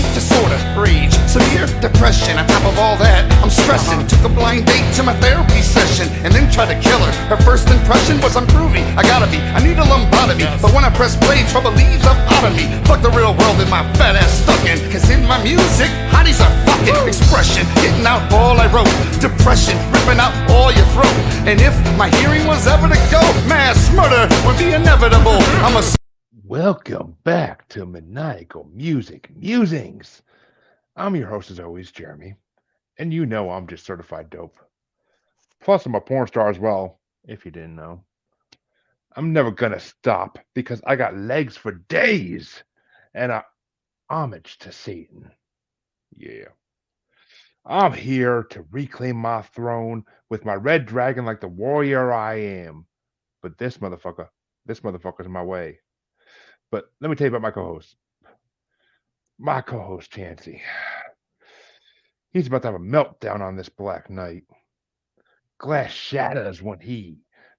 panic disorder, rage, severe depression. On top of all that, I'm stressing. Took a blind date to my therapy session and then tried to kill her. Her first impression was I'm groovy, I need a lumbotomy. But when I press play, trouble leaves up out of me. Fuck the real world and my fat ass stuck in. Cause in my music, hotties are fucking expression, getting out all I wrote. Depression, ripping out all your throat. And if my hearing was ever to go, mass murder would be inevitable. Welcome back to Maniacal Music Musings. I'm your host as always, Jeremy. And you know I'm just certified dope. Plus I'm a porn star as well, if you didn't know. I'm never gonna stop because I got legs for days. And a homage to Satan. Yeah. I'm here to reclaim my throne with my red dragon like the warrior I am. But this motherfucker's in my way. But let me tell you about my co-host. My co-host, Chancy. He's about to have a meltdown on this black night. Glass shatters when he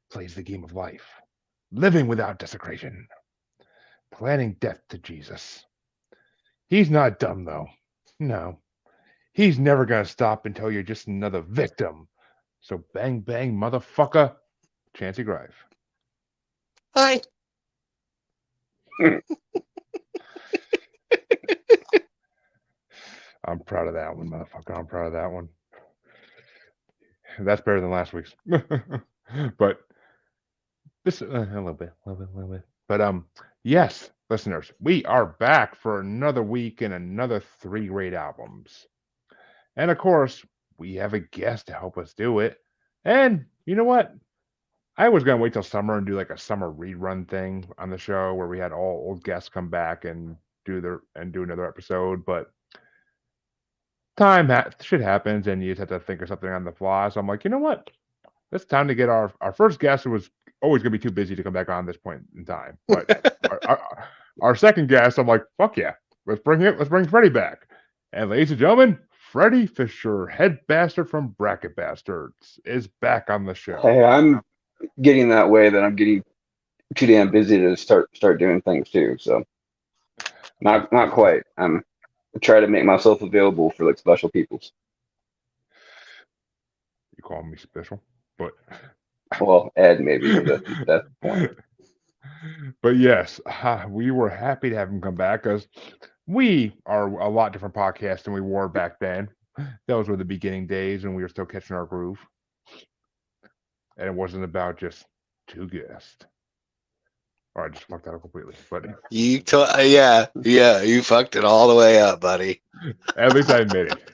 plays the game of life. Living without desecration. Planning death to Jesus. He's not dumb, though. No. He's never going to stop until you're just another victim. So bang, bang, motherfucker. Chancy Grive. Hi. I'm proud of that one, motherfucker. I'm proud of that one. That's better than last week's. But this a little bit. But yes, listeners, we are back for another week and another 3 great albums. And of course, we have a guest to help us do it. And you know what? I was gonna wait till summer and do like a summer rerun thing on the show where we had all old guests come back and do another episode, but shit happens and you just have to think of something on the fly. So I'm like, you know what? It's time to get our first guest, who was always gonna be too busy to come back on this point in time. But our second guest, I'm like, fuck yeah, let's bring Freddie back. And ladies and gentlemen, Freddie Fisher, head bastard from Bracket Bastards, is back on the show. Hey, I'm getting that way that I'm getting too damn busy to start doing things too. So not quite. I try to make myself available for like special peoples. You call me special, but well, Ed maybe that's the point. But yes, we were happy to have him come back because we are a lot different podcast than we were back then. Those were the beginning days and we were still catching our groove. And it wasn't about just 2 guests. Or I just fucked that up completely. But you fucked it all the way up, buddy. At least I admit it.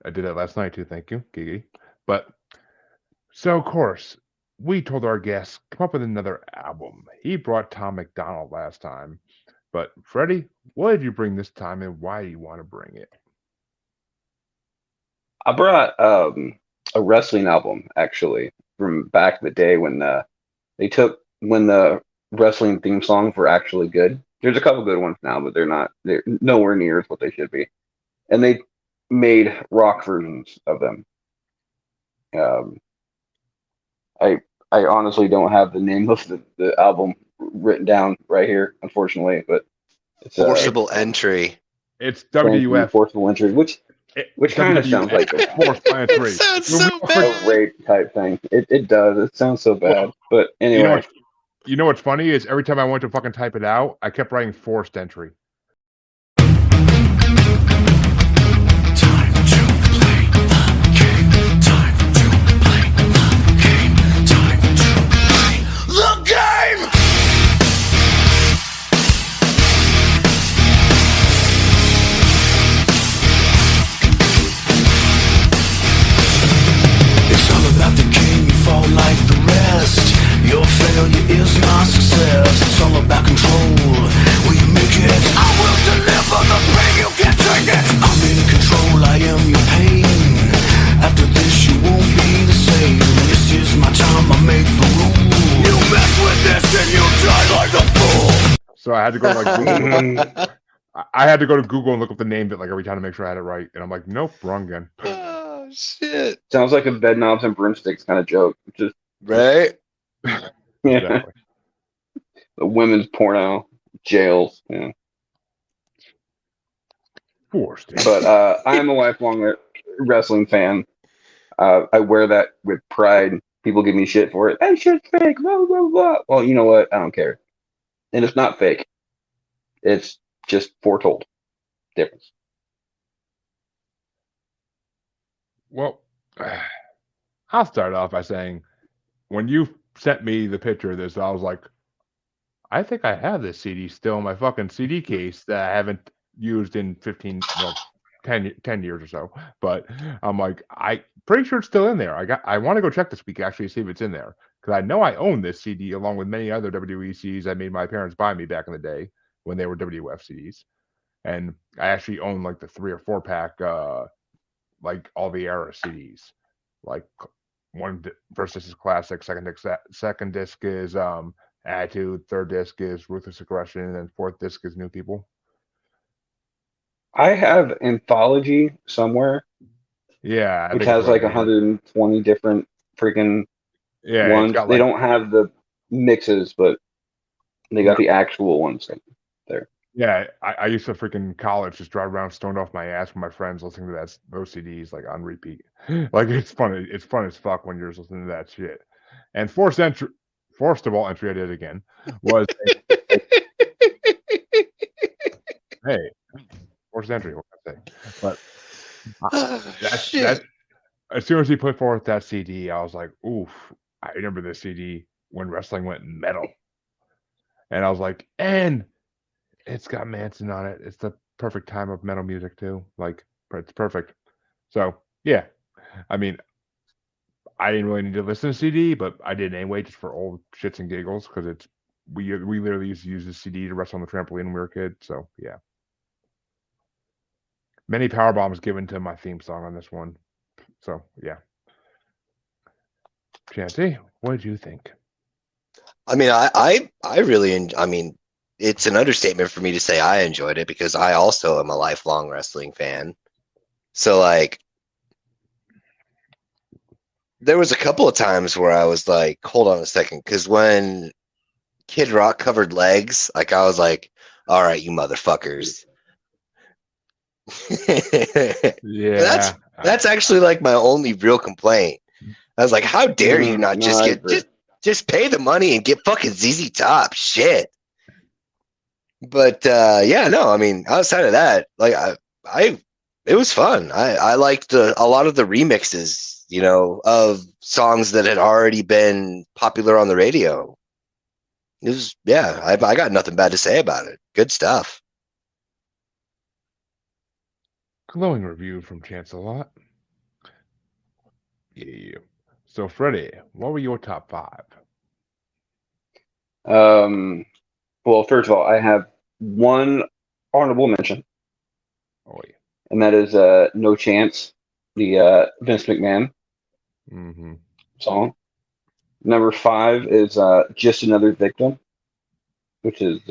I did that last night too. Thank you, Gigi. But so of course, we told our guests come up with another album. He brought Tom McDonald last time. But Freddie, what did you bring this time and why do you want to bring it? I brought a wrestling album actually from back in the day when when the wrestling theme songs were actually good. There's a couple good ones now, but they're nowhere near what they should be. And they made rock versions of them. I honestly don't have the name of the album written down right here, unfortunately, but it's Forceable Entry. It's WF. Forceable Entry, which kind of sounds like a It sounds so bad. rape type thing. It does. It sounds so bad. But anyway. You know what's funny is every time I went to fucking type it out, I kept writing forced entry. Like the rest, your failure is my success. It's all about control. Will you make it? I will deliver the pain. You can't take it. I'm in control. I am your pain. After this, you won't be the same. This is my time. I make the rules. You mess with this and you die like a fool. So I had to go to like Google. I had to go to Google and look up the name bit like every time to make sure I had it right. And I'm like, nope, wrong again. Oh shit! Sounds like a bed knobs and broomsticks kind of joke. Just right? Yeah. Exactly. The women's porno, jails. Yeah. Forced. But I am a lifelong wrestling fan. I wear that with pride. People give me shit for it. That shit's fake. Blah blah blah. Well, you know what? I don't care. And it's not fake. It's just foretold. Difference. Well, I'll start off by saying, when you sent me the picture of this, I was like, I think I have this CD still in my fucking CD case that I haven't used in 10 years or so. But I'm like, I pretty sure it's still in there. I want to go check this week actually, see if it's in there, because I know I own this CD along with many other WWE CDs I made my parents buy me back in the day when they were WWF CDs, and I actually own like the 3 or 4 pack, like all the era CDs. Like first disc is classic, second disc is Attitude, third disc is Ruthless Aggression, and then fourth disc is New People. I have Anthology somewhere, Yeah, which has like 120 different freaking ones. Got, they like, don't have the mixes, but they got the actual ones there. Yeah, I used to freaking college just drive around stoned off my ass with my friends listening to those CDs like on repeat. Like it's fun as fuck when you're listening to that shit. And Forceable entry I did again was hey, forced entry, what can I say? But that's as soon as he put forth that CD, I was like, oof, I remember this CD when wrestling went metal. And I was like, and it's got Manson on it. It's the perfect time of metal music too. Like, it's perfect. So yeah, I mean, I didn't really need to listen to CD, but I did anyway, just for old shits and giggles, because we literally used to use the CD to wrestle on the trampoline when we were kids. So yeah, many power bombs given to my theme song on this one. So yeah, Chancy, what did you think? I mean, I really, I mean, it's an understatement for me to say I enjoyed it, because I also am a lifelong wrestling fan. So like, there was a couple of times where I was like, hold on a second, because when Kid Rock covered legs, like I was like, all right, you motherfuckers. Yeah, that's actually like my only real complaint. I was like, how dare you not just pay the money and get fucking ZZ Top? Shit. But yeah, no, I mean, outside of that, like it was fun. I liked a lot of the remixes, you know, of songs that had already been popular on the radio. It was, yeah, I got nothing bad to say about it. Good stuff. glowing review from Chance-a-Lot. Yeah. So Freddie, what were your top 5? Well, first of all, I have one honorable mention. Oh yeah. And that is No Chance, the Vince McMahon song. Number 5 is Just Another Victim, which is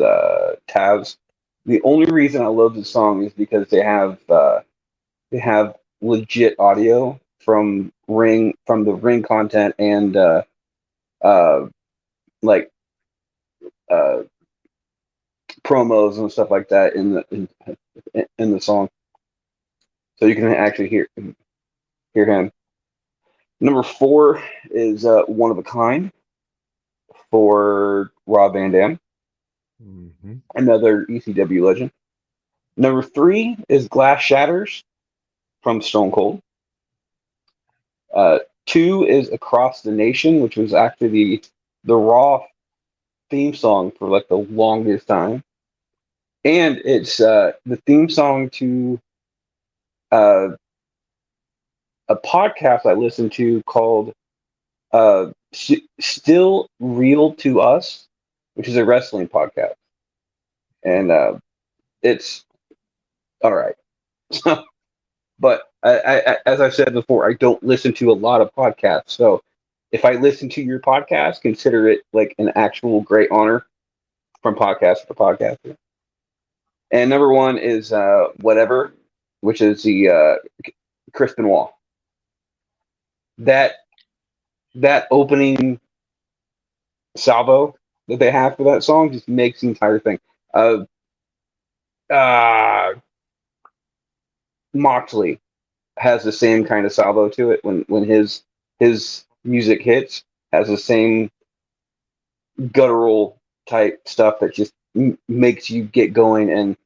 Tav's. The only reason I love this song is because they have legit audio from the ring content and like promos and stuff like that in the song, so you can actually hear him. Number 4 is One of a Kind for Rob Van Dam, another ECW legend. Number 3 is Glass Shatters from Stone Cold. 2 is Across the Nation, which was actually the Raw theme song for like the longest time. And it's the theme song to a podcast I listened to called Still Real to Us, which is a wrestling podcast. And it's all right. But I, as I've said before, I don't listen to a lot of podcasts. So if I listen to your podcast, consider it like an actual great honor from podcaster to podcaster. And number 1 is Whatever, which is the Chris Benoit. That opening salvo that they have for that song just makes the entire thing. Moxley has the same kind of salvo to it when his music hits, has the same guttural type stuff that just makes you get going. And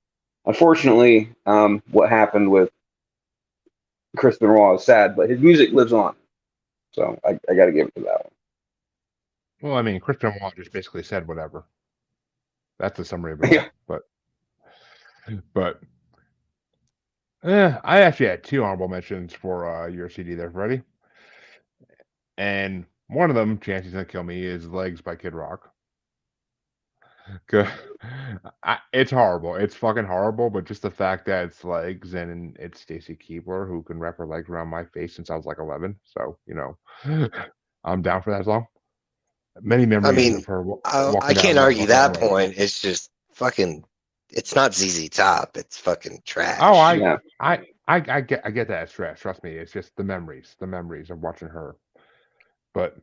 unfortunately, what happened with Chris Benoit is sad, but his music lives on. So I got to give it to that one. Well, I mean, Chris Benoit just basically said whatever. That's the summary of it all. Yeah. But I actually had 2 honorable mentions for your CD there, Freddie. And one of them, Chancy's Gonna Kill Me, is Legs by Kid Rock. It's horrible. It's fucking horrible, but just the fact that it's Legs and it's Stacy Keibler, who can wrap her legs around my face since I was like 11. So, I'm down for that song. Many memories of her walking I down can't the argue fucking that road. point. It's just fucking. It's not ZZ Top. It's fucking trash. Oh, Yeah. I get that it's trash. Trust me, it's just the memories of watching her. But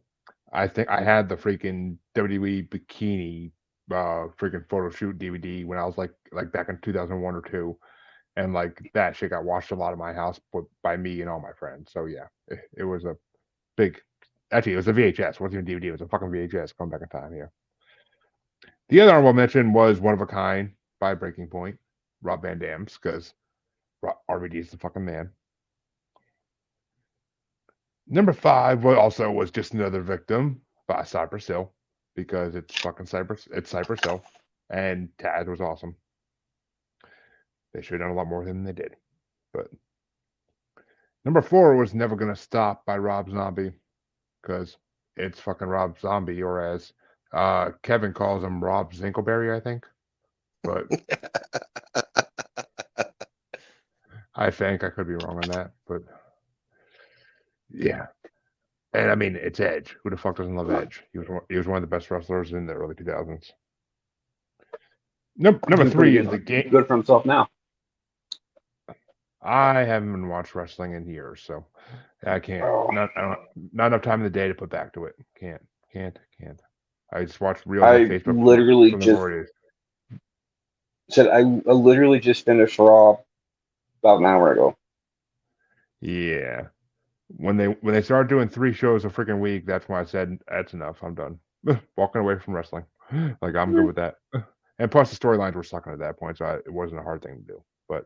I think I had the freaking WWE bikini freaking photo shoot DVD when I was like back in 2001 or 2, and like that shit got watched a lot in my house by me and all my friends. So yeah, it was a big. Actually, it was a VHS. It wasn't even DVD. It was a fucking VHS. Going back in time here. The other honorable mention was One of a Kind by Breaking Point, Rob Van Dam's, because RVD is the fucking man. Number 5 was Just Another Victim by Cypress Hill, because it's fucking Cypress Hill, and Taz was awesome. They should have done a lot more than they did. But number 4 was Never Gonna Stop by Rob Zombie, because it's fucking Rob Zombie, or as Kevin calls him, Rob Zinkleberry, I think. But I think I could be wrong on that, but yeah. And I mean, it's Edge. Who the fuck doesn't love Edge? He was one of the best wrestlers in the early 2000s. Number 3 is the game. Good for himself now. I haven't watched wrestling in years, so I can't. Not enough time in the day to put back to it. Can't. I just watched real Facebook. Literally just said I literally just finished Raw about an hour ago. Yeah. When they started doing 3 shows a freaking week, that's when I said that's enough. I'm done. Walking away from wrestling. Like, I'm good with that. And plus, the storylines were sucking at that point, so it wasn't a hard thing to do. But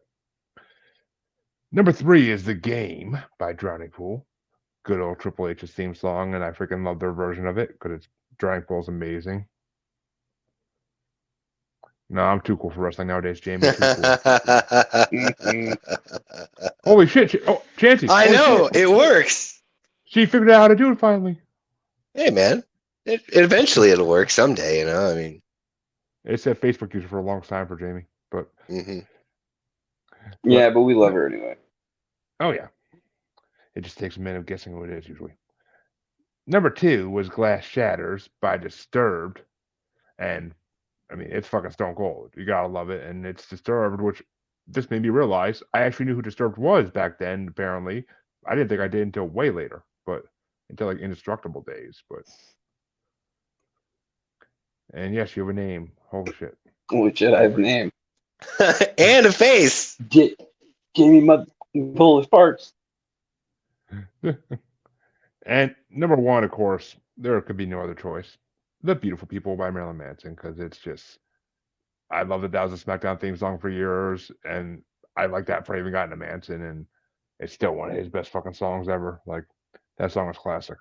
number 3 is The Game by Drowning Pool. Good old Triple H's theme song, and I freaking love their version of it because Drowning Pool's amazing. No, I'm too cool for wrestling nowadays, Jamie. Too cool. Holy shit! Chancy! I know shit. it works. She figured out how to do it finally. Hey, man, eventually it'll work someday. I mean, it said Facebook user for a long time for Jamie, but yeah, but we love her anyway. Oh yeah, it just takes a minute of guessing who it is usually. Number 2 was Glass Shatters by Disturbed, and I mean, it's fucking stone cold. You gotta love it, and it's Disturbed, which this made me realize I actually knew who Disturbed was back then. Apparently, I didn't think I did until way later, but until like Indestructible days. But and yes, you have a name. Holy shit! Holy shit, I have a name and a face. Jamie pull his parts. And number 1, of course, there could be no other choice. The Beautiful People by Marilyn Manson, because it's just, I love that was a SmackDown theme song for years, and I like that for even gotten to Manson, and it's still one of his best fucking songs ever. Like, that song is classic.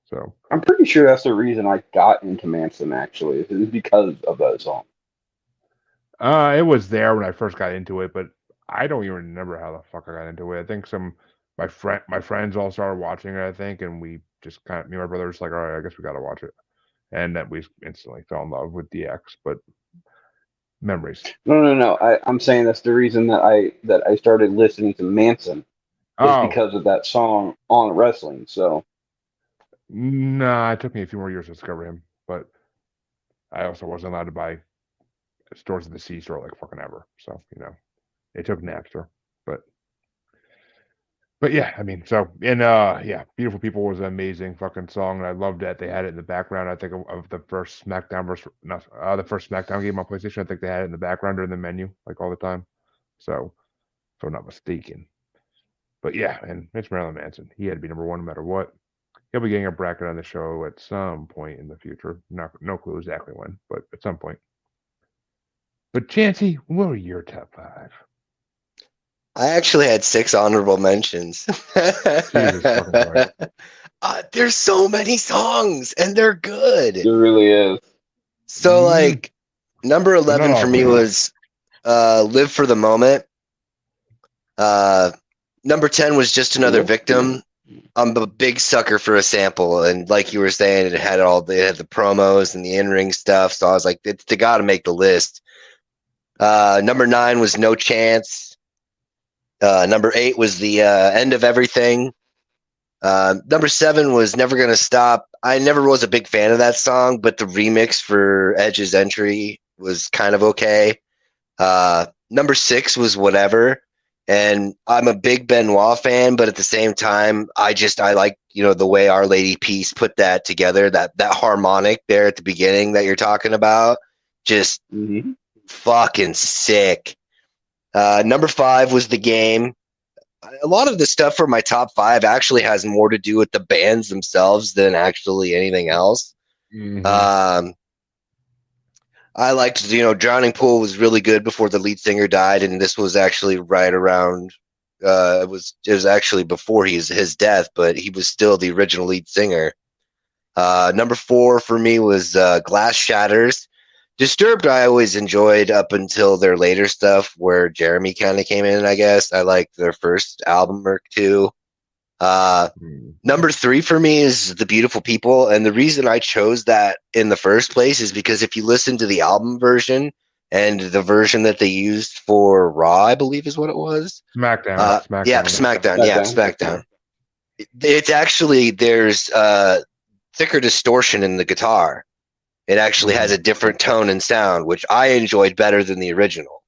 So I'm pretty sure that's the reason I got into Manson, actually. It was because of that song. It was there when I first got into it, but I don't even remember how the fuck I got into it. I think my friends all started watching it, I think, and we just me and my brother was like, all right, I guess we got to watch it. And that we instantly fell in love with DX, but memories. No. I'm saying that's the reason that I started listening to Manson is because of that song on wrestling. So, nah, it took me a few more years to discover him, but I also wasn't allowed to buy Stores of the C store like fucking ever. So it took Napster, But yeah, I mean, so and yeah, Beautiful People was an amazing fucking song, and I loved that they had it in the background. I think of the first SmackDown the first SmackDown game on PlayStation. I think they had it in the background or in the menu, like all the time. So if I'm not mistaken. But yeah, and it's Marilyn Manson. He had to be number one no matter what. He'll be getting a bracket on the show at some point in the future. No clue exactly when, but at some point. But Chancy, what are your top 5? I actually had 6 honorable mentions. Jesus fucking Christ. There's so many songs, and they're good. It really is. So, like, number 11 for me was Live for the Moment. Number 10 was Just Another Victim. I'm a big sucker for a sample, and like you were saying, it had the promos and the in-ring stuff, so I was like, they got to make the list. Number 9 was No Chance. Number 8 was the End of Everything. Number 7 was Never Gonna Stop. I never was a big fan of that song, but the remix for Edge's entry was kind of okay. Number 6 was Whatever. And I'm a big Benoit fan, but at the same time, I like, the way Our Lady Peace put that together, that harmonic there at the beginning that you're talking about, just fucking sick. Number 5 was The Game. A lot of the stuff for my top 5 actually has more to do with the bands themselves than actually anything else. I liked, Drowning Pool was really good before the lead singer died, and this was actually right around. It was actually before his death, but he was still the original lead singer. Number 4 for me was Glass Shatters. Disturbed, I always enjoyed up until their later stuff, where Jeremy kind of came in. I guess I liked their first album or two. Number 3 for me is The Beautiful People, and the reason I chose that in the first place is because if you listen to the album version and the version that they used for Raw, I believe is what it was. SmackDown. SmackDown. It's actually, there's thicker distortion in the guitar. It actually has a different tone and sound, which I enjoyed better than the original.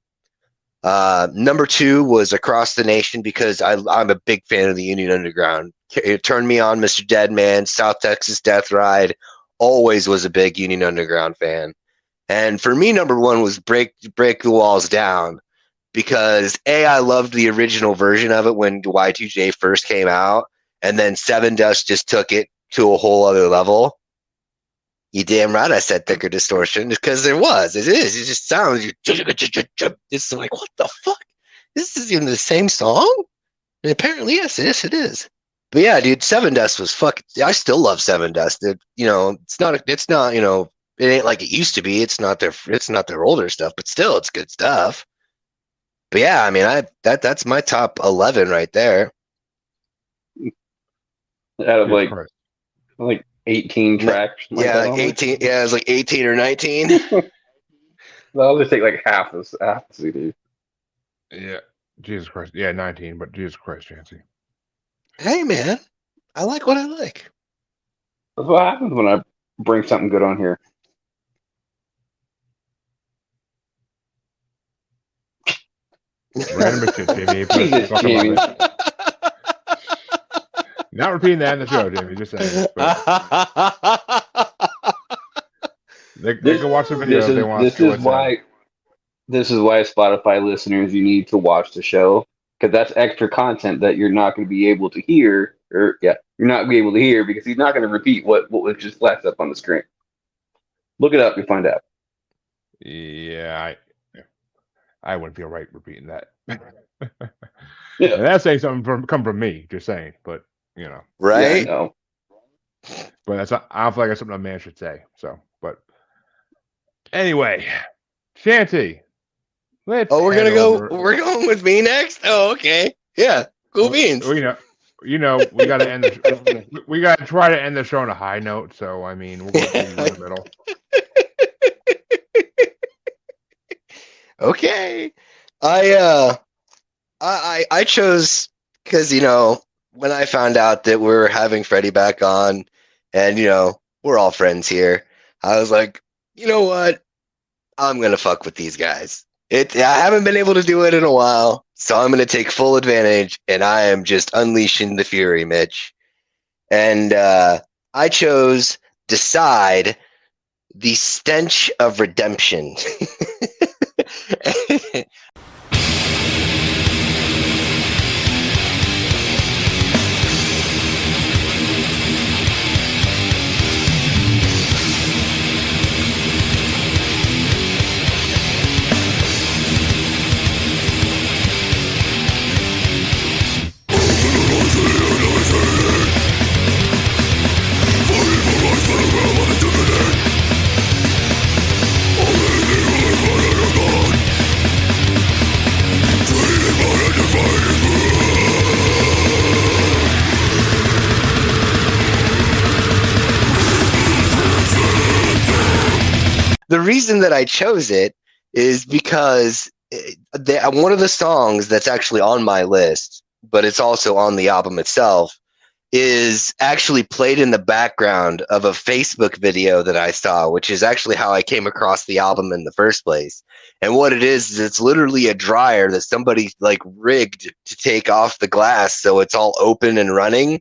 Number 2 was Across the Nation, because I'm a big fan of the Union Underground. It turned me on, Mr. Deadman, South Texas Death Ride. Always was a big Union Underground fan. And for me, number 1 was Break the Walls Down, because I loved the original version of it when Y2J first came out, and then Seven Dust just took it to a whole other level. You damn right I said thicker distortion, because there was. It is. It just sounds. It's like, what the fuck? This is even the same song? And apparently, yes, it is. But yeah, dude, Seven Dust was fucking. I still love Seven Dust. It's not. It ain't like it used to be. It's not their older stuff, but still, it's good stuff. But yeah, I mean, that's my top 11 right there. Out of like 18 tracks. Yeah, like 18. Yeah, it was like 18 or 19. I'll just take like half the CD. Yeah, Jesus Christ. Yeah, 19, but Jesus Christ, Chancy. Hey, man, I like what I like. That's what happens when I bring something good on here. Random shit, Jamie. Jesus, Jamie. Not repeating that in the show, Jamie. Just saying. They can watch the video if they want. This is why Spotify listeners, you need to watch the show, because that's extra content that you're not going to be able to hear, you're not going to be able to hear because he's not going to repeat what was just flashed up on the screen. Look it up, you find out. Yeah, I wouldn't feel right repeating that. Yeah. And that's saying something come from me, just saying, but right? Yeah, no. But I don't feel like that's something a man should say. So, but anyway, Chancy. We're going with me next. Oh, okay. Yeah, cool beans. We got to end. We got to try to end the show on a high note. So, I mean, we'll go in the middle. Okay. I chose because when I found out that we were having Freddie back on, and we're all friends here, I was like, you know what? I'm gonna fuck with these guys. I haven't been able to do it in a while, so I'm gonna take full advantage, and I am just unleashing the fury, Mitch. And I chose Deicide, the Stench of Redemption. reason that I chose it is because one of the songs that's actually on my list, but it's also on the album itself, is actually played in the background of a Facebook video that I saw, which is actually how I came across the album in the first place. And what it is it's literally a dryer that somebody like rigged to take off the glass so it's all open and running.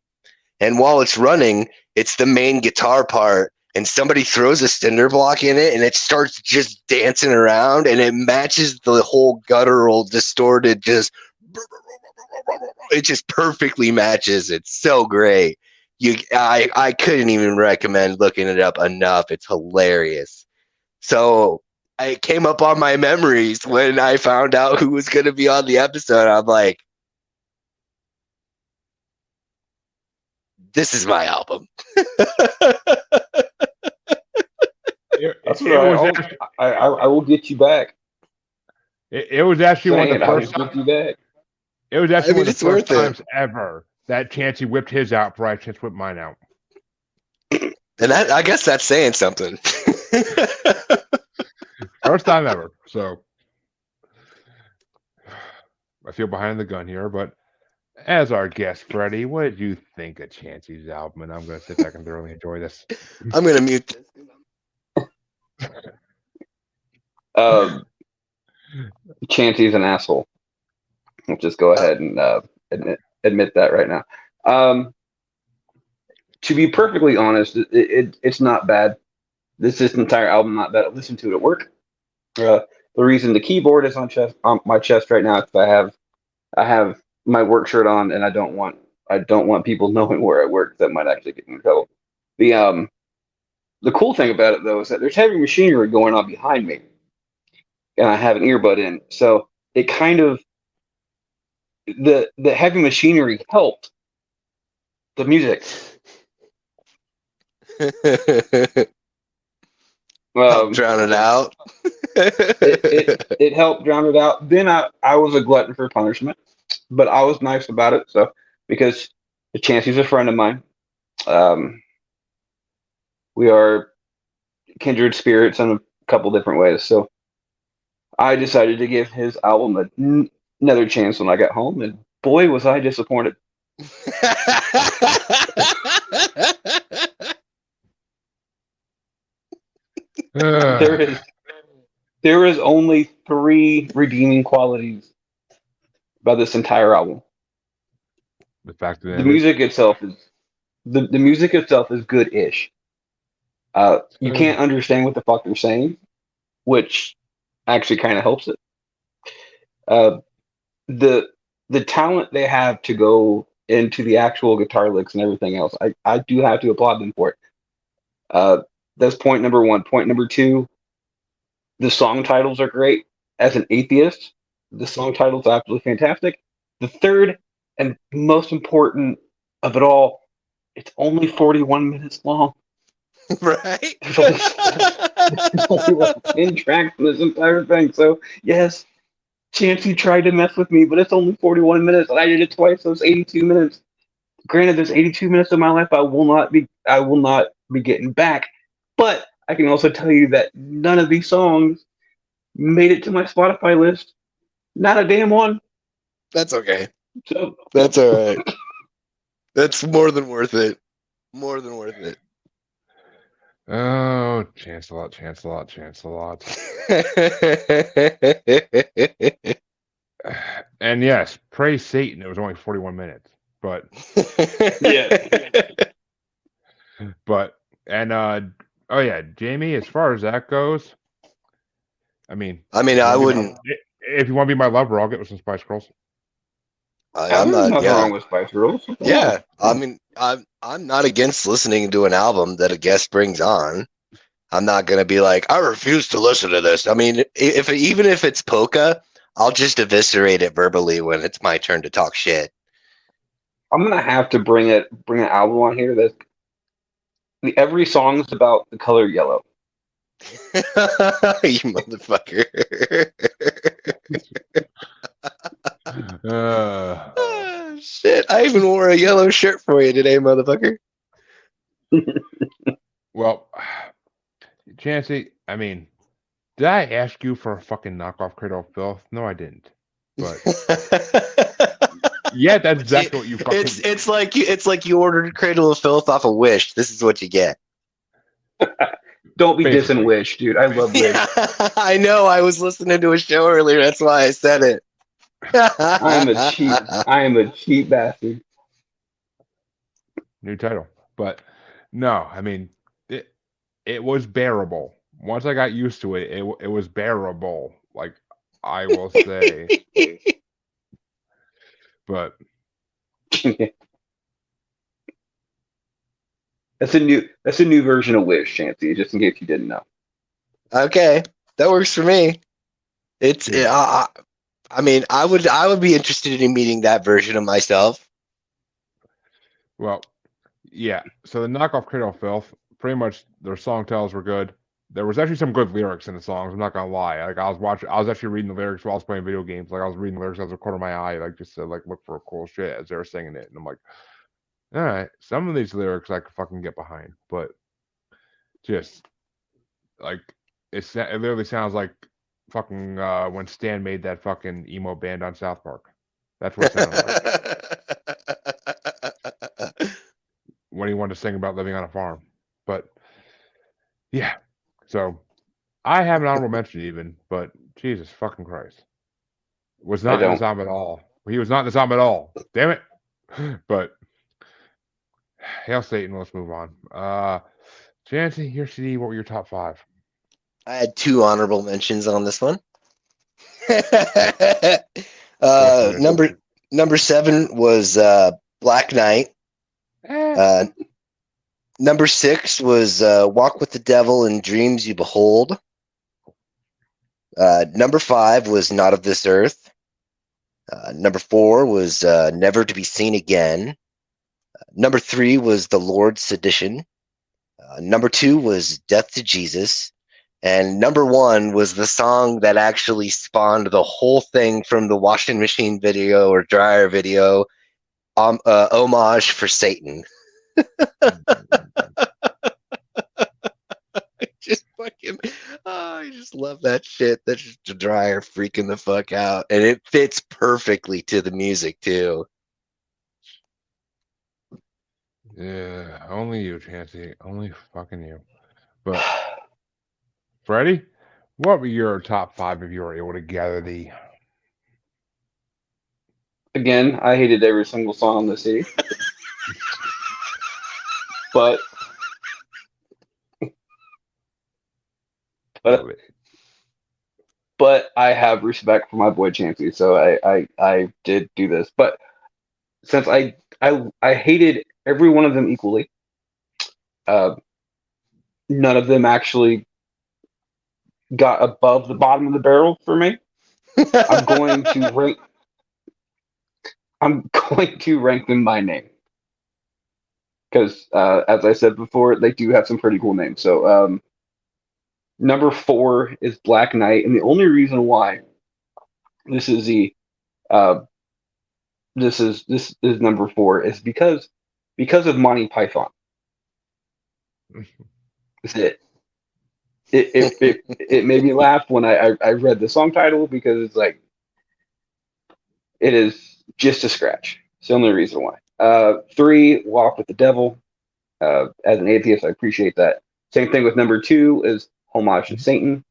And while it's running, it's the main guitar part, and somebody throws a cinder block in it and it starts just dancing around, and it matches the whole guttural distorted it just perfectly matches. It's so great. I couldn't even recommend looking it up enough. It's hilarious. So it came up on my memories when I found out who was going to be on the episode. I'm like, this is my album. I will get you back. It was actually one of the first times. You back. It was actually one of the first times ever that Chancy whipped his out before I just whipped mine out. And I guess that's saying something. First time ever. So I feel behind the gun here, but as our guest, Freddie, what did you think of Chancy's album? And I'm going to sit back and thoroughly enjoy this. I'm going to mute this. Chancy's an asshole. I'll just go ahead and admit that right now. To be perfectly honest, it's not bad. This entire album not bad. I listened to it at work. The reason the keyboard is on my chest right now is I have my work shirt on, and I don't want people knowing where I work. That might actually get me in trouble. The cool thing about it though is that there's heavy machinery going on behind me, and I have an earbud in, so it kind of the heavy machinery helped the music. Drown it out. it helped drown it out. Then I was a glutton for punishment, but I was nice about it. So because Chancy's a friend of mine, we are kindred spirits in a couple different ways. So I decided to give his album another chance when I got home, and boy, was I disappointed. There is only 3 redeeming qualities about this entire album. The fact that the music itself is the music itself is good-ish. You can't understand what the fuck they're saying, which actually kind of helps it. The talent they have to go into the actual guitar licks and everything else, I do have to applaud them for it. That's point number 1. Point number 2, the song titles are great. As an atheist, the song titles are absolutely fantastic. The third and most important of it all, it's only 41 minutes long. Right? There's only like 10 tracks in this entire thing. So, yes, Chancy tried to mess with me, but it's only 41 minutes, and I did it twice, so it's 82 minutes. Granted, there's 82 minutes of my life I will not be getting back, but I can also tell you that none of these songs made it to my Spotify list. Not a damn one. That's okay. So, that's all right. That's more than worth it. More than worth it. Oh, Chance-a-lot. And yes, praise Satan, it was only 41 minutes. But yeah. But oh yeah, Jamie, as far as that goes, I mean I wouldn't. If you want to be my lover, I'll get with some Spice Girls. I'm not wrong with Spice Girls. Yeah, I mean, I'm not against listening to an album that a guest brings on. I'm not gonna be like, I refuse to listen to this. I mean, even if it's polka, I'll just eviscerate it verbally when it's my turn to talk shit. I'm gonna have to bring an album on here that every song is about the color yellow. You motherfucker. Shit, I even wore a yellow shirt for you today, motherfucker. Well, Chancy, I mean, Did I ask you for a fucking knockoff Cradle of Filth? No, I didn't. But yeah, that's exactly what you fucking. It's like you ordered Cradle of Filth off of Wish. This is what you get. Don't be Basically. dissing Wish, dude. I love Wish. Yeah, I know. I was listening to a show earlier. That's why I said it. I am a cheap bastard. New title. But no, I mean it was bearable. Once I got used to it, it was bearable. Like I will say. But That's a new version of Wish, Chancy, just in case you didn't know. Okay, that works for me. It's I mean, I would be interested in meeting that version of myself. Well, yeah. So the knockoff Cradle of Filth, pretty much their song titles were good. There was actually some good lyrics in the songs. I'm not gonna lie. Like I was actually reading the lyrics while I was playing video games. Like I was reading the lyrics out of the corner of my eye, like just to like look for cool shit as they were singing it. And I'm like, all right, some of these lyrics I could fucking get behind, but just like it literally sounds like fucking when Stan made that fucking emo band on South Park. That's what it sounded like when he wanted to sing about living on a farm. But yeah, so I have an honorable mention even, but Jesus fucking Christ, was not in the song at all. He was not in the song at all. Damn it! But hail Satan. Let's move on. Chancy, your CD. What were your top 5? I had 2 honorable mentions on this one. Number 7 was Black Knight. Number 6 was Walk with the Devil in Dreams You Behold. Number 5 was Not of This Earth. Number 4 was Never to Be Seen Again. Number 3 was The Lord's Sedition. Number 2 was Death to Jesus. And number 1 was the song that actually spawned the whole thing from the washing machine video or dryer video, Homage for Satan. Just fucking, I just love that shit. That's just the dryer freaking the fuck out. And it fits perfectly to the music, too. Yeah, only you, Chancy. Only fucking you. But Freddie, what were your top 5 if you were able to gather the? Again, I hated every single song on the CD. but I have respect for my boy Chancy, so I did do this. But since I hated every one of them equally, none of them actually got above the bottom of the barrel for me. I'm going to rank them by name because, as I said before, they do have some pretty cool names. So, number 4 is Black Knight, and the only reason why this is number 4 is because of Monty Python. That's it. It made me laugh when I read the song title because it's like it is just a scratch. It's the only reason why. 3, Walk with the Devil. As an atheist, I appreciate that. Same thing with number 2 is Homage to Satan.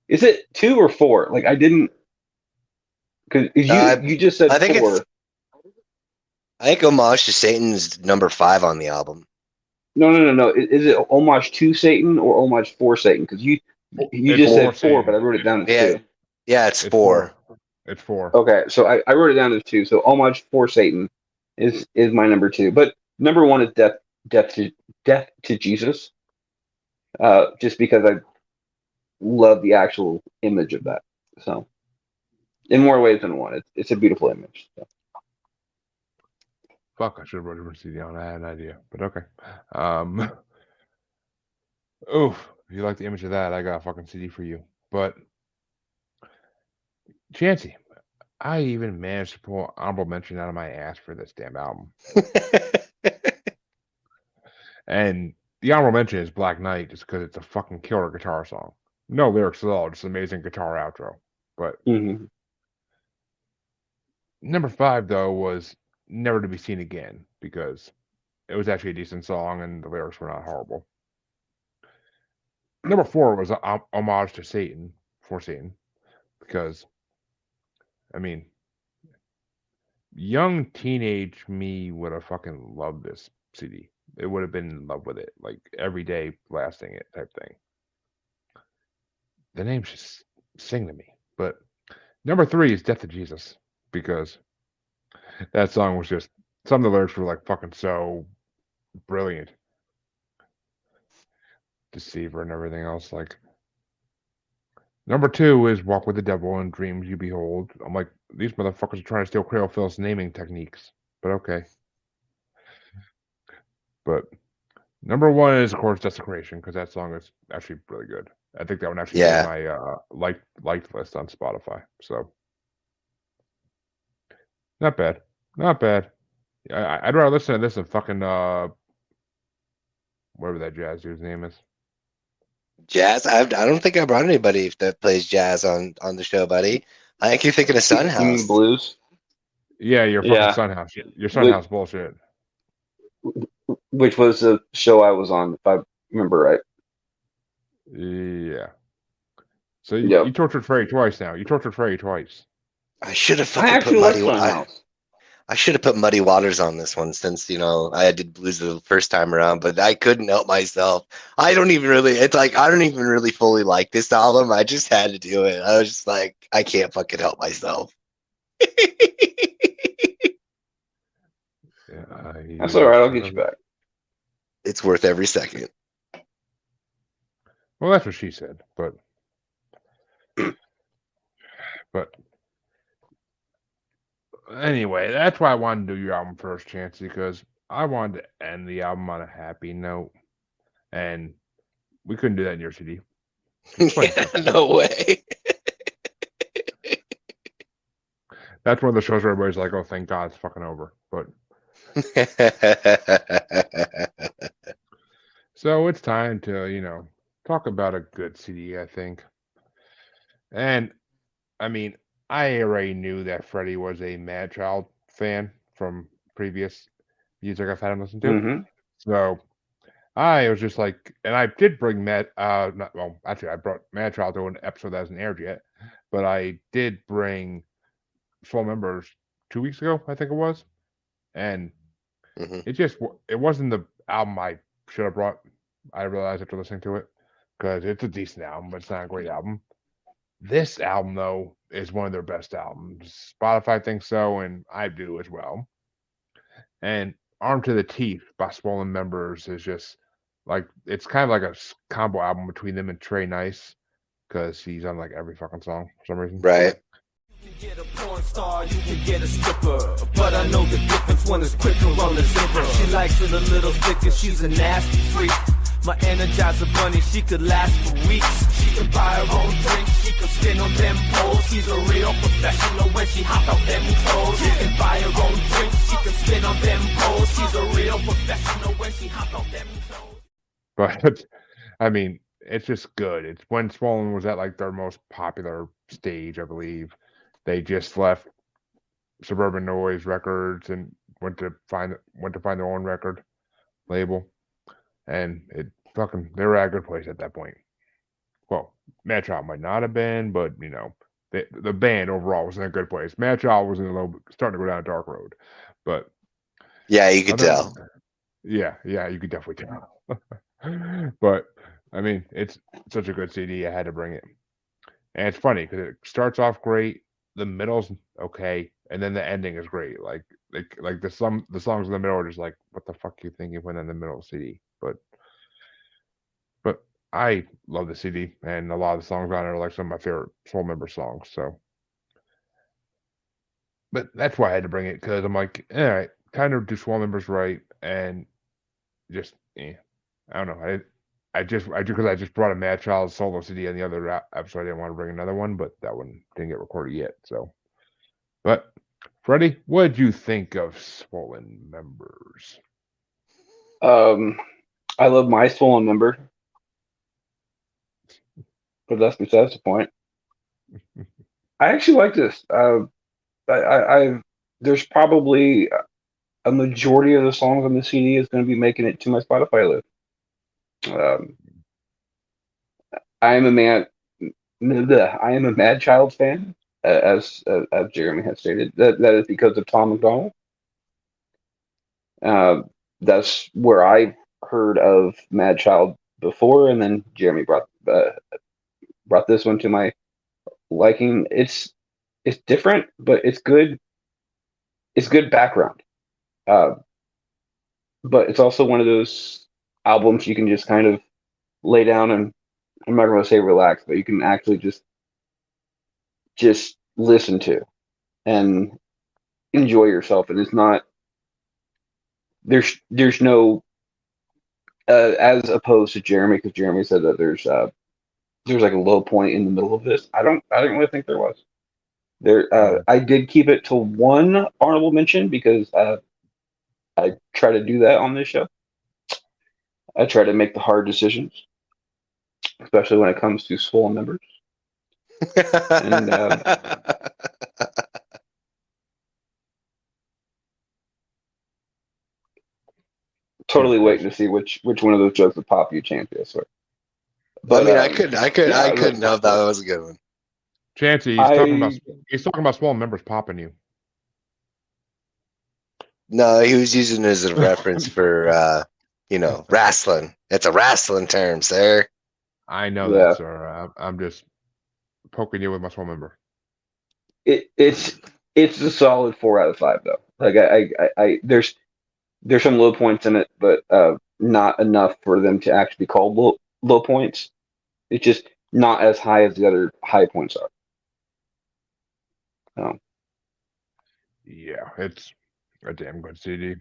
Is it 2 or 4? Like I didn't, because you just said 4. I think Homage to Satan's number 5 on the album. No. Is it Homage to Satan or Homage for Satan? Because you just said 4, Satan. But I wrote it down as 2. Yeah, it's 4. It's 4. Okay, so I wrote it down as 2. So Homage for Satan is my number 2. But number 1 is Death to Jesus. Just because I love the actual image of that. So in more ways than one, it's a beautiful image. So. Fuck, I should have wrote a CD on. I had an idea, but okay. Oof, if you like the image of that, I got a fucking CD for you. But Chancy, I even managed to pull honorable mention out of my ass for this damn album. And the honorable mention is Black Knight, just because it's a fucking killer guitar song. No lyrics at all, just amazing guitar outro. But number 5 though was Never to Be Seen Again because it was actually a decent song and the lyrics were not horrible. Number 4 was a homage to Satan for Satan because I mean, young teenage me would have fucking loved this CD. It would have been in love with it, like every day blasting it type thing. The names just sing to me. But number 3 is Death to Jesus because that song was just some of the lyrics were like fucking so brilliant. Deceiver and everything else. Like number 2 is Walk with the Devil and Dreams You Behold. I'm like, these motherfuckers are trying to steal Cradle Phil's naming techniques. But okay. But number 1 is of course Desecration because that song is actually really good. I think that one actually made my liked list on Spotify. So not bad. Not bad. I'd rather listen to this than fucking whatever that jazz dude's name is. Jazz? I don't think I brought anybody that plays jazz on the show, buddy. I think you're thinking of Sunhouse. You mean blues? Yeah, your fucking Sunhouse. Your Sunhouse bullshit. Which was the show I was on, if I remember right. Yeah. So you tortured Freddie twice now. You tortured Freddie twice. I should have fucking put Muddy Waters. I should have put Muddy Waters on this one since, I did blues the first time around, but I couldn't help myself. I don't even really fully like this album. I just had to do it. I was just like, I can't fucking help myself. That's all right. I'll get you back. It's worth every second. Well, that's what she said, but anyway, that's why I wanted to do your album first, Chancy, because I wanted to end the album on a happy note, and we couldn't do that in your CD. Yeah, no way. That's one of the shows where everybody's like, "Oh, thank God, it's fucking over." But so it's time to talk about a good CD, I think. And I mean, I already knew that Freddie was a Mad Child fan from previous music I've had him listen to. So I was just like, and I did bring I brought Mad Child to an episode that hasn't aired yet, but I did bring Swole Members 2 weeks ago, I think it was, and it wasn't the album I should have brought. I realized after listening to it because it's a decent album, but it's not a great album. This album, though, is one of their best albums. Spotify thinks so, and I do as well. And Armed to the Teeth by Swollen Members is just like, it's kind of like a combo album between them and Trey Nice because he's on like every fucking song for some reason. Right. You can get a porn star, you can get a stripper, but I know the difference when it's quicker on the zipper. She likes it a little thicker, she's a nasty freak. My Energizer bunny, she could last for weeks. She can buy her own drink, she can spin on them poles. She's a real professional when she hop out them clothes. She can buy her own drink, she can spin on them poles. She's a real professional when she hop out them clothes. But I mean, it's just good. It's when Swollen was at like their most popular stage, I believe. They just left Suburban Noise Records and went to find their own record label. And they were at a good place at that point. Well, Mad Child might not have been, but the band overall was in a good place. Mad Child was starting to go down a dark road, but yeah, you could tell. Yeah, you could definitely tell. But I mean, it's such a good CD. I had to bring it, and it's funny because it starts off great, the middle's okay, and then the ending is great. Like the songs in the middle are just like, what the fuck you thinking when in the middle of the CD? But I love the CD, and a lot of the songs on it are like some of my favorite Soul Member songs. So, but that's why I had to bring it because I'm like, all right, kind of do Soul Members right, and just I don't know. I just brought a Mad Child solo CD on the other episode. I didn't want to bring another one, but that one didn't get recorded yet. So, but Freddie, what did you think of Swollen Members? I love my Swollen Member. but that's besides the point. I actually like this. There's probably a majority of the songs on the CD is going to be making it to my Spotify list. Um, I am a man. I am a Mad Child fan, as Jeremy has stated. That is because of Tom McDonald. Uh, that's where I heard of Mad Child before, and then Jeremy brought this one to my liking. It's different, but it's good. It's good background. Uh, but it's also one of those albums you can just kind of lay down and I'm not going to say relax, but you can actually just listen to and enjoy yourself. And it's not there's no as opposed to Jeremy, because Jeremy said that there's like a low point in the middle of this. I didn't really think there was. I did keep it to one honorable mention because I try to do that on this show. I try to make the hard decisions, especially when it comes to swollen members. And totally waiting to see which one of those jokes would pop you, Chancy. I swear. But, I mean, I couldn't know if that was a good one. Chancy, he's talking about small members popping you. No, he was using it as a reference for wrestling. It's a wrestling term, sir. I know that, sir. I'm just poking you with my small member. It's a solid 4 out of 5 though. Like I there's some low points in it, but not enough for them to actually be called low points. It's just not as high as the other high points are. Yeah, it's a damn good CD.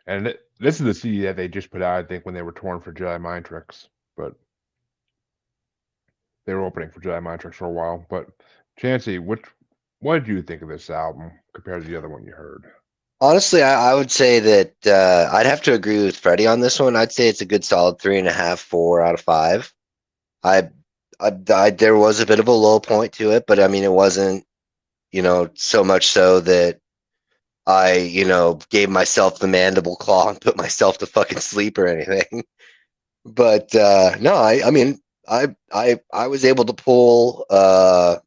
And this is the CD that they just put out, I think, when they were touring for Jedi Mind Tricks. But they were opening for Jedi Mind Tricks for a while. But Chancy, what did you think of this album compared to the other one you heard? Honestly, I would say that I'd have to agree with Freddie on this one. I'd say it's a good solid 3.5, 4 out of 5. There was a bit of a low point to it, but I mean, it wasn't, so much so that I, gave myself the mandible claw and put myself to fucking sleep or anything. But no, I mean, I was able to pull 4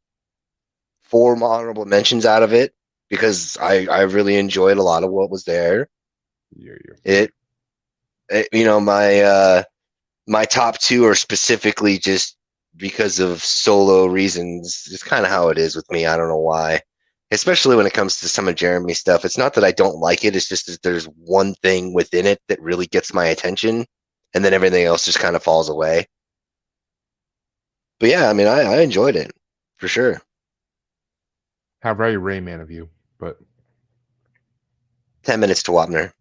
honorable mentions out of it because I really enjoyed a lot of what was there. Yeah. My top 2 are specifically just because of solo reasons. It's kind of how it is with me. I don't know why. Especially when it comes to some of Jeremy's stuff. It's not that I don't like it. It's just that there's one thing within it that really gets my attention, and then everything else just kind of falls away. But yeah, I mean, I enjoyed it for sure. How very Rayman of you, but 10 minutes to Wapner.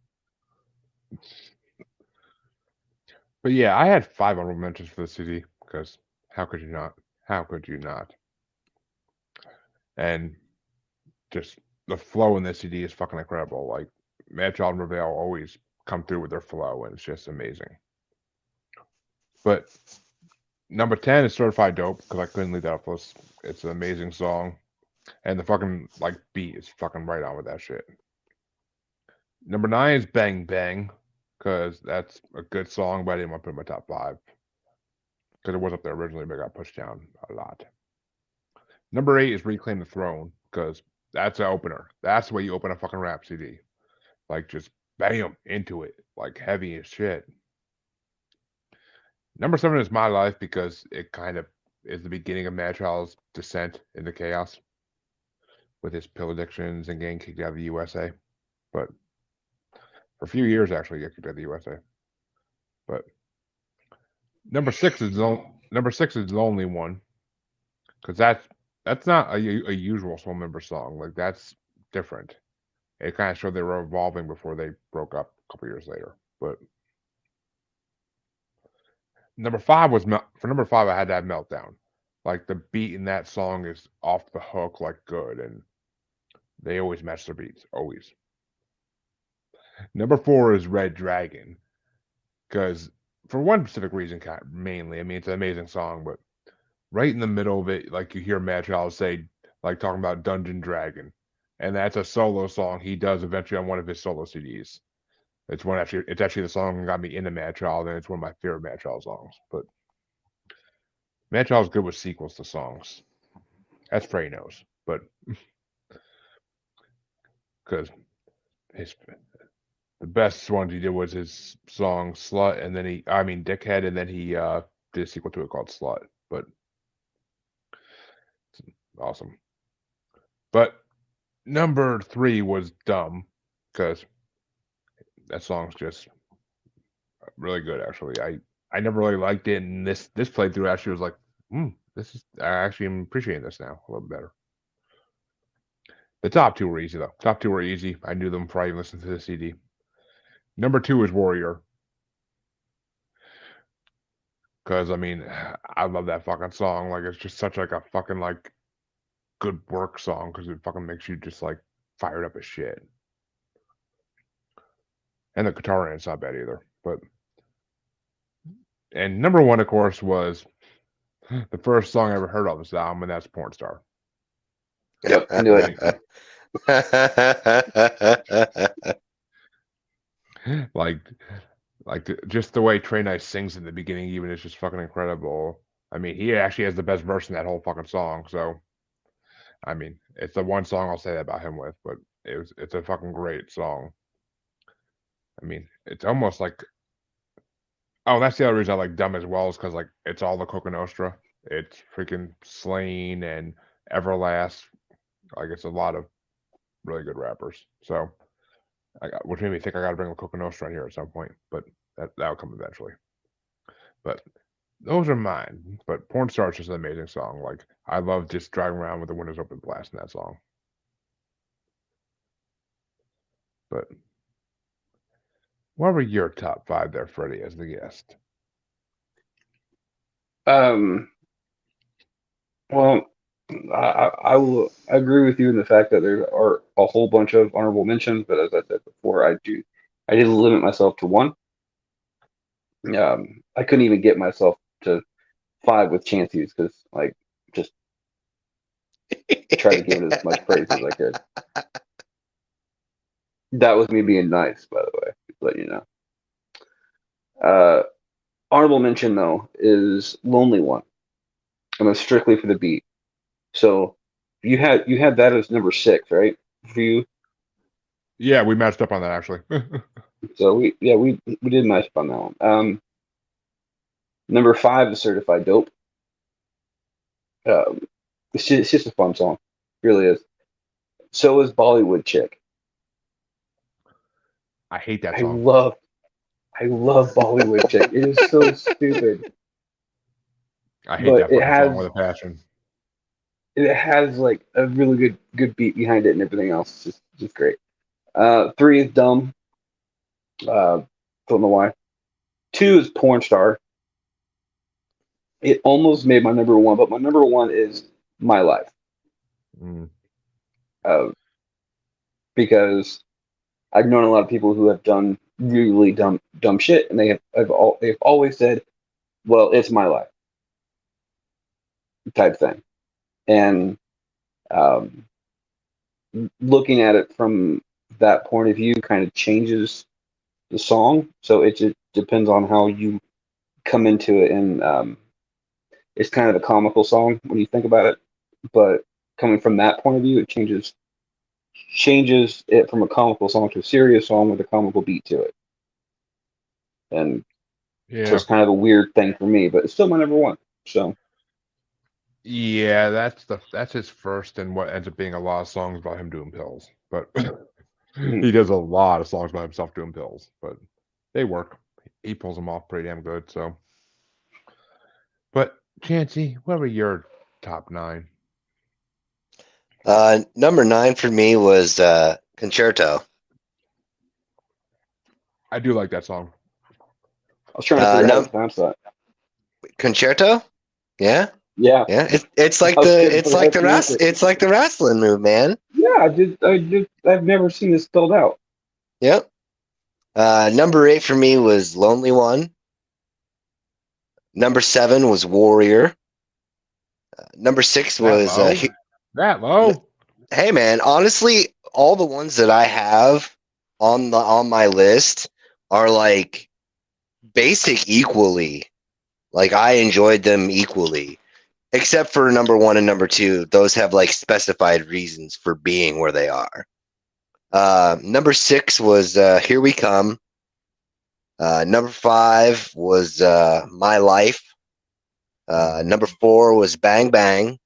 But yeah, I had 5 honorable mentions for the CD because how could you not? How could you not? And just the flow in this CD is fucking incredible. Like Mad Child and Reveal always come through with their flow, and it's just amazing. But number 10 is Certified Dope because I couldn't leave that off list. It's an amazing song, and the fucking beat is fucking right on with that shit. Number 9 is Bang Bang because that's a good song, but I didn't want to put it in my top 5 because it was up there originally, but it got pushed down a lot. Number 8 is Reclaim the Throne because that's an opener. That's the way you open a fucking rap CD. Like, just bam, into it. Like, heavy as shit. Number 7 is My Life because it kind of is the beginning of Mad Child's descent into chaos with his pill addictions and getting kicked out of the USA. But for a few years, actually, get kicked out of the USA. But number 6 is the only one because that's not a usual Soul Member song. Like, that's different. It kind of showed they were evolving before they broke up a couple years later. But number 5 was for number 5. I had to have Meltdown. Like, the beat in that song is off the hook, like good, and they always match their beats, always. Number 4 is Red Dragon, because for one specific reason, mainly. I mean, it's an amazing song, but right in the middle of it, like you hear Mad Child say, like talking about Dungeon Dragon, and that's a solo song he does eventually on one of his solo CDs. It's actually the song that got me into Mad Child, and it's one of my favorite Mad Child songs. But Mad Child's good with sequels to songs. That's Freddie knows, but because the best ones he did was his song Slut, and then Dickhead, and then he did a sequel to it called Slut. But awesome. But number 3 was Dumb, because that song's just really good. Actually, I never really liked it, and this playthrough actually was like, I actually am appreciating this now a little better. The top 2 were easy though. Top 2 were easy. I knew them before I even listened to the CD. Number 2 is Warrior. Because I love that fucking song. Like, it's just such like a fucking like good work song, because it fucking makes you just like fired up as shit. And the guitar in it's not bad either. And number 1, of course, was the first song I ever heard of this album, and that's Porn Star. Yep, I knew it. Just the way Trey Nice sings in the beginning even is just fucking incredible. He actually has the best verse in that whole fucking song. So, it's the one song I'll say that about him with, but it's a fucking great song. It's almost like, that's the other reason I like Dumb as well, is because like it's all the Coca Nostra. It's freaking Slain and Everlast. Like, it's a lot of really good rappers. So, which made me think I got to bring the Coca Nostra in here at some point, but that'll come eventually. But those are mine. But Porn Star is just an amazing song. Like, I love just driving around with the windows open blasting that song. But what were your top 5 there, Freddie, as the guest? Well, I will agree with you in the fact that there are a whole bunch of honorable mentions, but as I said before, I did limit myself to 1. I couldn't even get myself to 5 with Chancy's, because just try to give it as much praise as I could. That was me being nice, by the way, just to let you know. Honorable mention though is Lonely One. And it's strictly for the beat. So you had that as number 6, right? For you? Yeah, we matched up on that actually. So we did match up on that one. Number 5 is Certified Dope. It's just a fun song, it really is. So is Bollywood Chick. I hate that song. I love Bollywood Chick. It is so stupid. I hate that fucking song with a passion. It has like a really good beat behind it and everything else. It's just great. 3 is Dumb. Don't know why. 2 is Porn Star. It almost made my number 1, but my number 1 is My Life. Because I've known a lot of people who have done really dumb shit, and they've always said, "Well, it's my life," type thing. And looking at it from that point of view kind of changes the song. So it just depends on how you come into it. And it's kind of a comical song when you think about it. But coming from that point of view, it changes it from a comical song to a serious song with a comical beat to it. And so it's kind of a weird thing for me, but it's still my number 1. So. Yeah, that's his first, and what ends up being a lot of songs about him doing pills. But he does a lot of songs about himself doing pills, but they work. He pulls them off pretty damn good. So, but Chancy, what were your top 9? Number 9 for me was Concerto. I do like that song. I was trying to figure out how to pronounce that. Concerto? Yeah. Yeah. It's like the wrestling move, man. Yeah, I've never seen this spelled out. Yep. Number 8 for me was Lonely One. Number 7 was Warrior. Number 6 That was low? That low? hey man, honestly, all the ones that I have on my list are like basic equally. Like I enjoyed them equally. Except for number 1 and number 2, those have like specified reasons for being where they are. Number 6 was Here We Come. Number 5 was My Life. Number 4 was Bang Bang.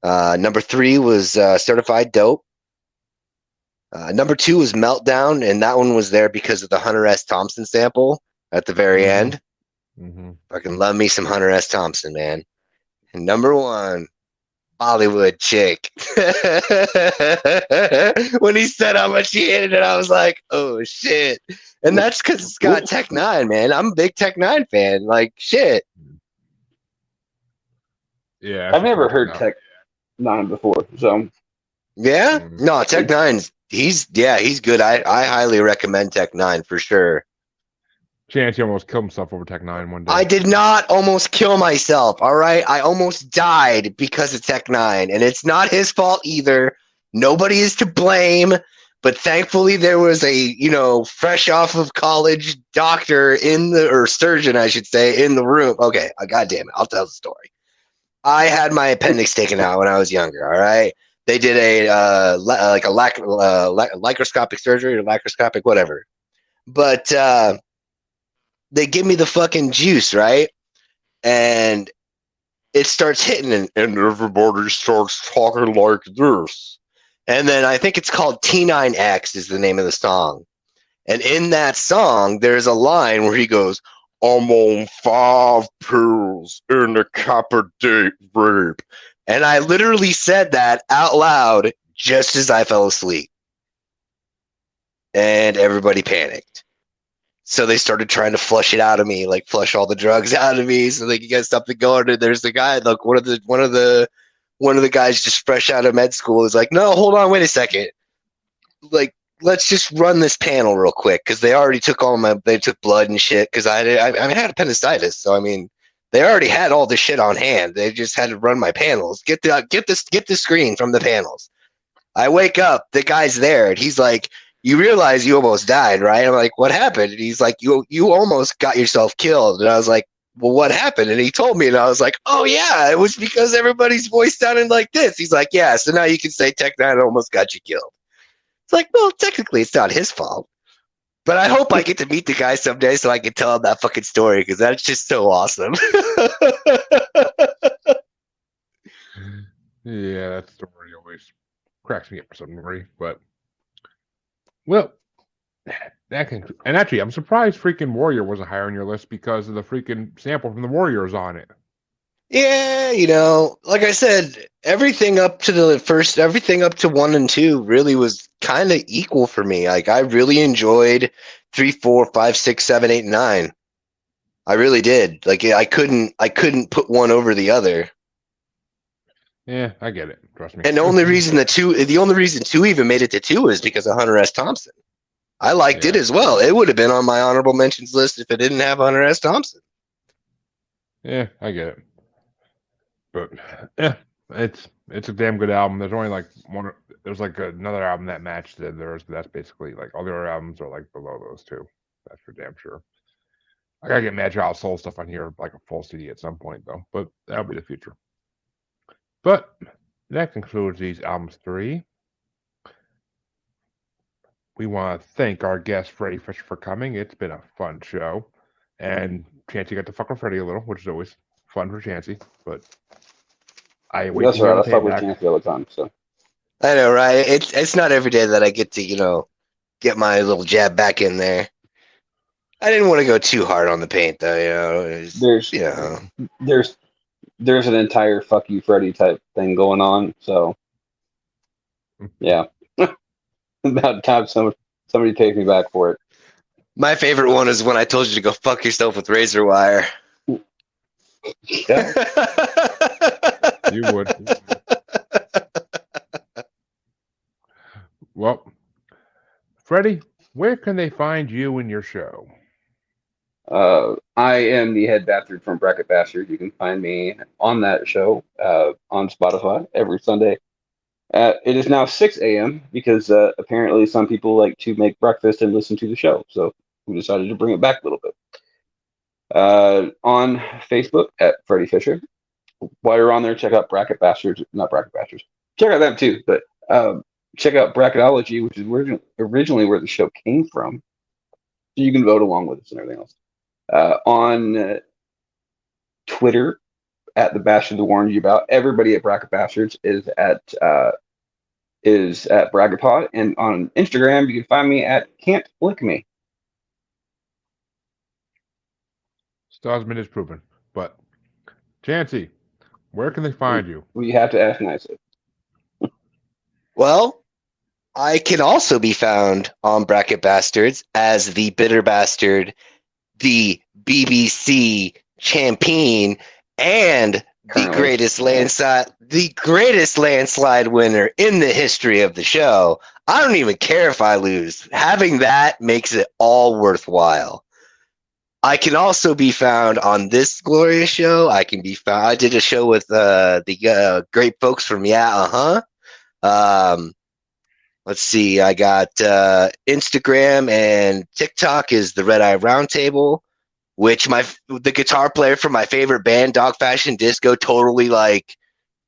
Number 3 was Certified Dope. Number 2 was Meltdown, and that one was there because of the Hunter S. Thompson sample at the very end. Fucking love me some Hunter S. Thompson, man. And number 1, Bollywood Chick. When he said how much he hated it, I was like, oh shit. And that's because it's got Tech 9, man. I'm a big Tech 9 fan. Like, shit. Yeah. I've never heard Tech 9 before, so. Yeah? No, Tech 9's, he's good. I highly recommend Tech 9 for sure. Chancy almost killed himself over Tech 9 one day. I did not almost kill myself, all right? I almost died because of Tech 9, and it's not his fault either. Nobody is to blame, but thankfully there was a, fresh off of college doctor or surgeon, I should say, in the room. Okay, God damn it, I'll tell the story. I had my appendix taken out when I was younger, all right? They did a laparoscopic surgery or laparoscopic, whatever. But they give me the fucking juice, right? And it starts hitting, and everybody starts talking like this. And then I think it's called T9X is the name of the song. And in that song, there's a line where he goes, I'm on 5 pills in the copper date rape. And I literally said that out loud just as I fell asleep. And everybody panicked. So they started trying to flush it out of me, like flush all the drugs out of me, so they could get something going. And there's the guy, like one of the guys just fresh out of med school is like, no, hold on, wait a second, like let's just run this panel real quick because they already took they took blood and shit because I had appendicitis, so I mean they already had all this shit on hand. They just had to run my panels, get the screen from the panels. I wake up, the guy's there, and he's like, you realize you almost died, right? I'm like, what happened? And he's like, you almost got yourself killed. And I was like, well, what happened? And he told me, and I was like, oh yeah, it was because everybody's voice sounded like this. He's like, yeah, so now you can say Tech 9 almost got you killed. It's like, well, technically it's not his fault. But I hope I get to meet the guy someday so I can tell him that fucking story because that's just so awesome. Yeah, that story always cracks me up for some reason. But, well, and actually, I'm surprised freaking Warrior wasn't higher on your list because of the freaking sample from the Warriors on it. Yeah, like I said, everything up to 1 and 2 really was kind of equal for me. Like I really enjoyed 3, 4, 5, 6, 7, 8, and 9. I really did. Like I couldn't put one over the other. Yeah, I get it. Trust me. And the only reason 2 even made it to 2 is because of Hunter S. Thompson. I liked it as well. It would have been on my honorable mentions list if it didn't have Hunter S. Thompson. Yeah, I get it. But yeah, it's a damn good album. There's only like one. There's like another album that matched it. That's basically like all the other albums are like below those two. That's for damn sure. I gotta get Mad Child Soul stuff on here, like a full CD at some point though. But that'll be the future. But that concludes these albums 3. We want to thank our guest Freddie Fisher for coming. It's been a fun show, and Chancy got to fuck with Freddie a little, which is always fun for Chancy. But that's right. I fuck with Chancy all the time. So I know, right? It's not every day that I get to get my little jab back in there. I didn't want to go too hard on the paint though. There's an entire fuck you Freddie type thing going on. So yeah. About time somebody takes me back for it. My favorite one is when I told you to go fuck yourself with razor wire. Yeah. You would. Well, Freddie, where can they find you and your show? I am the head bastard from Bracket Bastard. You can find me on that show on Spotify every Sunday. It is now 6 a.m. because apparently some people like to make breakfast and listen to the show. So we decided to bring it back a little bit. On Facebook at Freddie Fisher. While you're on there, check out Bracket Bastards. Not Bracket Bastards. Check out them too, but check out Bracketology, which is originally where the show came from. So you can vote along with us and everything else. On Twitter, at the Bastard that warned you about, everybody at Bracket Bastards is at Bracketpod, and on Instagram you can find me at Can't Lick Me. Still hasn't been disproven, but Chancy, where can they find you? We have to ask nicely. Well, I can also be found on Bracket Bastards as the Bitter Bastard, the BBC champion, and the greatest landslide winner in the history of the show. I don't even care if I lose. Having that makes it all worthwhile. I can also be found on this glorious show. I did a show with the great folks from let's see. I got Instagram and TikTok is the Red Eye Roundtable, which the guitar player from my favorite band, Dog Fashion Disco, totally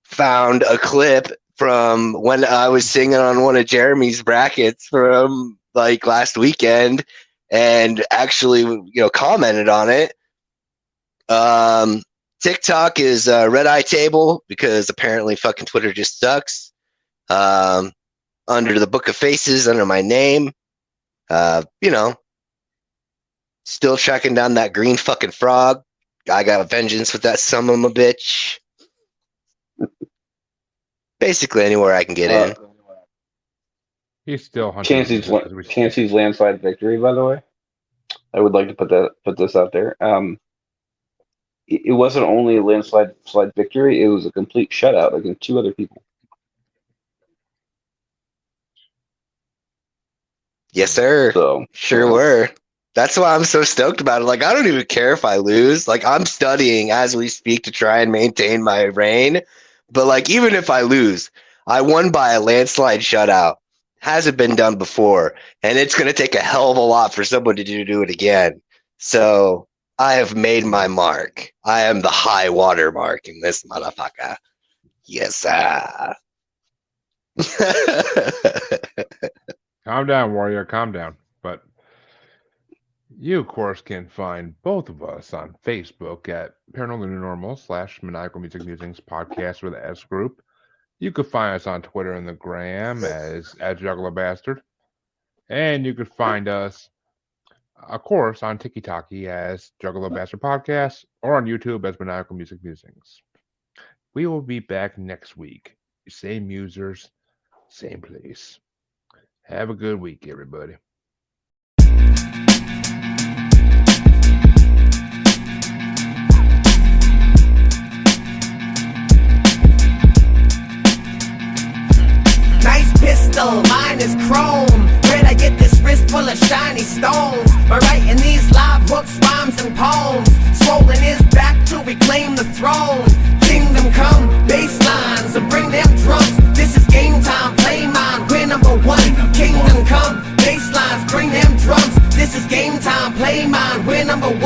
found a clip from when I was singing on one of Jeremy's brackets from last weekend, and actually commented on it. TikTok is Red Eye Table, because apparently fucking Twitter just sucks. Under the Book of Faces, under my name. Still tracking down that green fucking frog. I got a vengeance with that son of a bitch. Basically anywhere I can get in. He's still hunting. Chancy's landslide victory, by the way. I would like to put this out there. It wasn't only a landslide victory; it was a complete shutout against 2 other people. Yes, sir. So sure were. That's why I'm so stoked about it. I don't even care if I lose. I'm studying as we speak to try and maintain my reign. But even if I lose, I won by a landslide shutout. Hasn't been done before, and it's going to take a hell of a lot for somebody to do it again. So I have made my mark. I am the high water mark in this motherfucker. Yes, sir. Calm down, warrior. Calm down. But you, of course, can find both of us on Facebook at Paranormal Normal / Maniacal Music Musings Podcast with S Group. You could find us on Twitter and the Gram as Juggler Bastard. And you could find us, of course, on TikTok as Juggler Bastard Podcast, or on YouTube as Maniacal Music Musings. We will be back next week. Same users, same place. Have a good week, everybody. Nice pistol, mine is chrome. Where'd I get this wrist full of shiny stones? By writing these live hooks, rhymes, and poems. Swollen his back to reclaim the throne. Kingdom come, bass lines, and bring them drums. This is game time, play mine, we're number 1. Kingdom come, bass lines, bring them drums. This is game time, play mine, we're number 1.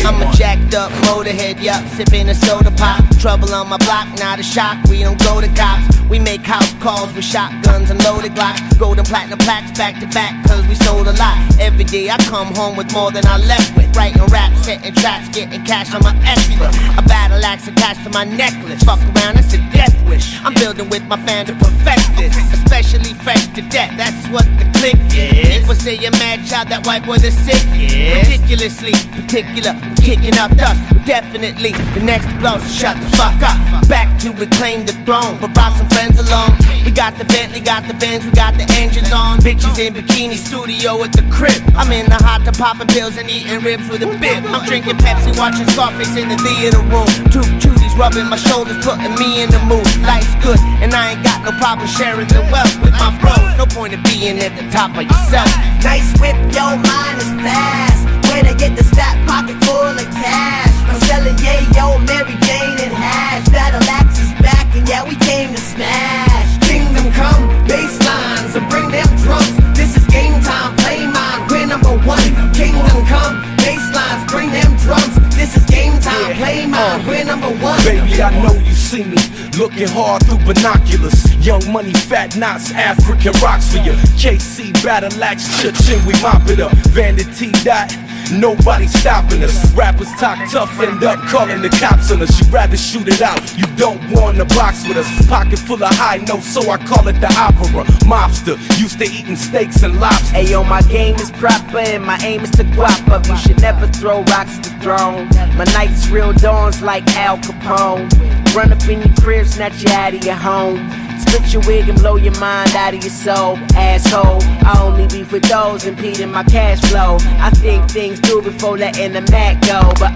I'm a jacked up motorhead, yup, sipping a soda pop. Trouble on my block, not a shock, we don't go to cops. We make house calls with shotguns and loaded glocks. Golden platinum plaques back to back, cause we sold a lot. Every day I come home with more than I left with. Writing raps, setting traps, getting cash on my extra. A battle axe attached to my necklace. Fuck around, it's a death wish. I'm building with my fan to perfect this. Especially fresh to death, that's what the click is. People say you're mad child, that white boy the sick is. Ridiculously particular, kicking up dust. Definitely the next blow, so shut the fuck up. Back to reclaim the throne, but brought some friends along. We got the Bentley, got the Benz, we got the engines on. Bitches in bikini, studio at the crib. I'm in the hot tub popping pills and eating ribs with a bib. I'm drinking Pepsi, watching Scarface in the theater room. 2 cuties rubbing my shoulders, putting me in the mood. Life's good, and I ain't got no problem sharing the wealth with my bros. No point in being at the top of yourself. Nice whip, yo, mine is fast. Where'd I get this fat pocket full of cash? I'm selling yayo, Mary Jane and hash. Battle Axe is back and yeah, we came to smash. Kingdom come, bass lines and bring them drums. This is game time, play mine, we're number one. Kingdom come, bass lines, bring them drums. This is game time, play mine, we're number one. Baby, I know you see me looking hard through binoculars. Young money, fat knots, African rocks for you. KC, battle axe, cha-ching, we mop it up. Vanity dot, nobody stopping us. Rappers talk tough, end up calling the cops on us. You rather shoot it out, you don't wanna box with us. Pocket full of high notes, so I call it the opera. Mobster, used to eating steaks and lobsters. Ayo, my game is proper and my aim is to guap up. You should never throw rocks at the throne. My nights real dawns like Al Capone. Run up in your crib, snatch you out of your home. Split your wig and blow your mind out of your soul, asshole. I only beef with those impeding my cash flow. I think things through before letting the Mac go. But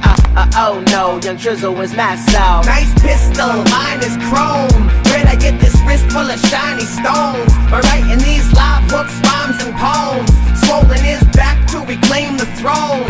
oh no, young Trizzle is not so. Nice pistol, mine is chrome. Where'd I get this wrist full of shiny stones? By writing these live hooks, rhymes and poems. Swollen his back to reclaim the throne.